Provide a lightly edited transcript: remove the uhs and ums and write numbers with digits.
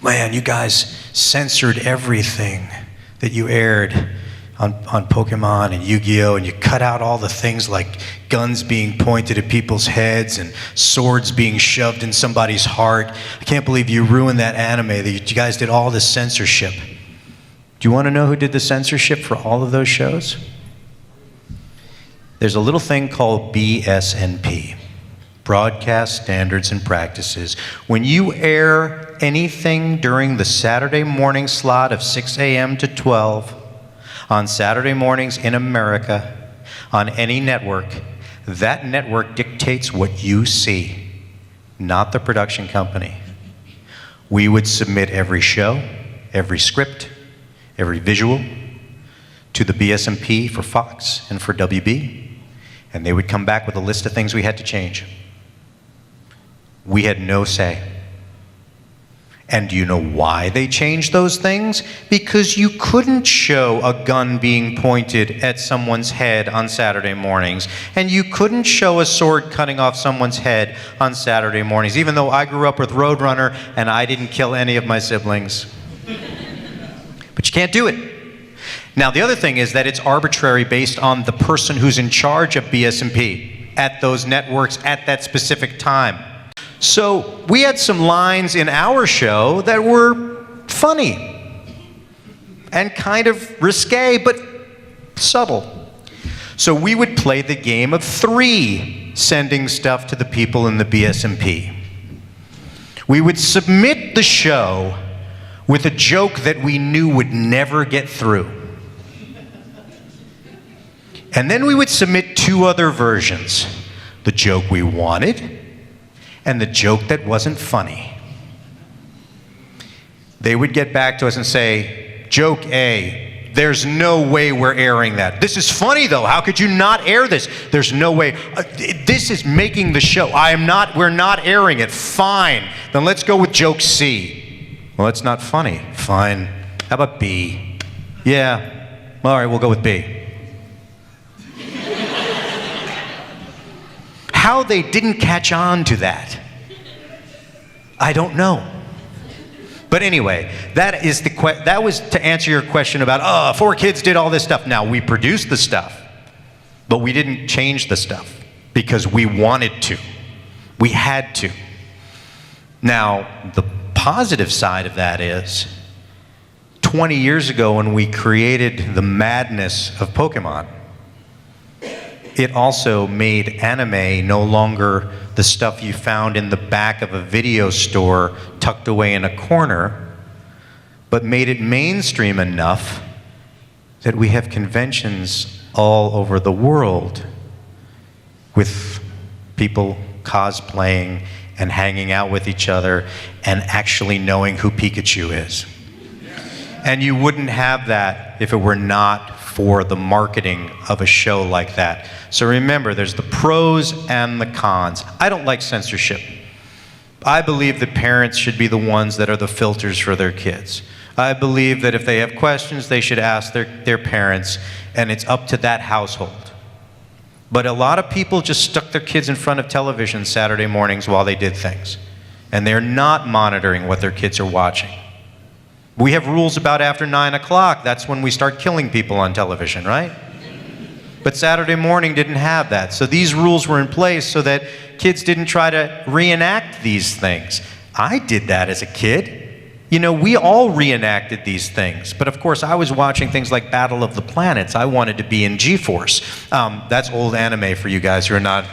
Man, you guys censored everything that you aired on Pokemon and Yu-Gi-Oh! And you cut out all the things like guns being pointed at people's heads and swords being shoved in somebody's heart. I can't believe you ruined that anime, that you guys did all this censorship. Do you want to know who did the censorship for all of those shows? There's a little thing called BSNP, Broadcast Standards and Practices. When you air anything during the Saturday morning slot of 6 a.m. to 12 on Saturday mornings in America on any network, that network dictates what you see, not the production company. We would submit every show, every script, every visual to the BSNP for Fox and for WB, and they would come back with a list of things we had to change. We had no say. And do you know why they changed those things? Because you couldn't show a gun being pointed at someone's head on Saturday mornings, and you couldn't show a sword cutting off someone's head on Saturday mornings, even though I grew up with Roadrunner and I didn't kill any of my siblings. But you can't do it. Now, the other thing is that it's arbitrary based on the person who's in charge of BSNP at those networks at that specific time. So we had some lines in our show that were funny and kind of risque, but subtle. So we would play the game of 3, sending stuff to the people in the BSNP. We would submit the show with a joke that we knew would never get through. And then we would submit 2 other versions, the joke we wanted and the joke that wasn't funny. They would get back to us and say, joke A, there's no way we're airing that. This is funny though, how could you not air this? There's no way. This is making the show. We're not airing it. Fine, then let's go with joke C. Well, it's not funny. Fine, how about B? Yeah, all right, we'll go with B. How they didn't catch on to that, I don't know. But anyway, that was to answer your question about, 4Kids did all this stuff. Now, we produced the stuff, but we didn't change the stuff because we wanted to. We had to. Now, the positive side of that is, 20 years ago when we created the madness of Pokemon, it also made anime no longer the stuff you found in the back of a video store tucked away in a corner, but made it mainstream enough that we have conventions all over the world with people cosplaying and hanging out with each other and actually knowing who Pikachu is. And you wouldn't have that if it were not for the marketing of a show like that. So remember, there's the pros and the cons. I don't like censorship. I believe that parents should be the ones that are the filters for their kids. I believe that if they have questions, they should ask their parents, and it's up to that household. But a lot of people just stuck their kids in front of television Saturday mornings while they did things, and they're not monitoring what their kids are watching. We have rules about after 9 o'clock. That's when we start killing people on television, right? But Saturday morning didn't have that. So these rules were in place so that kids didn't try to reenact these things. I did that as a kid. You know, we all reenacted these things. But of course, I was watching things like Battle of the Planets. I wanted to be in G-Force. That's old anime for you guys who are not,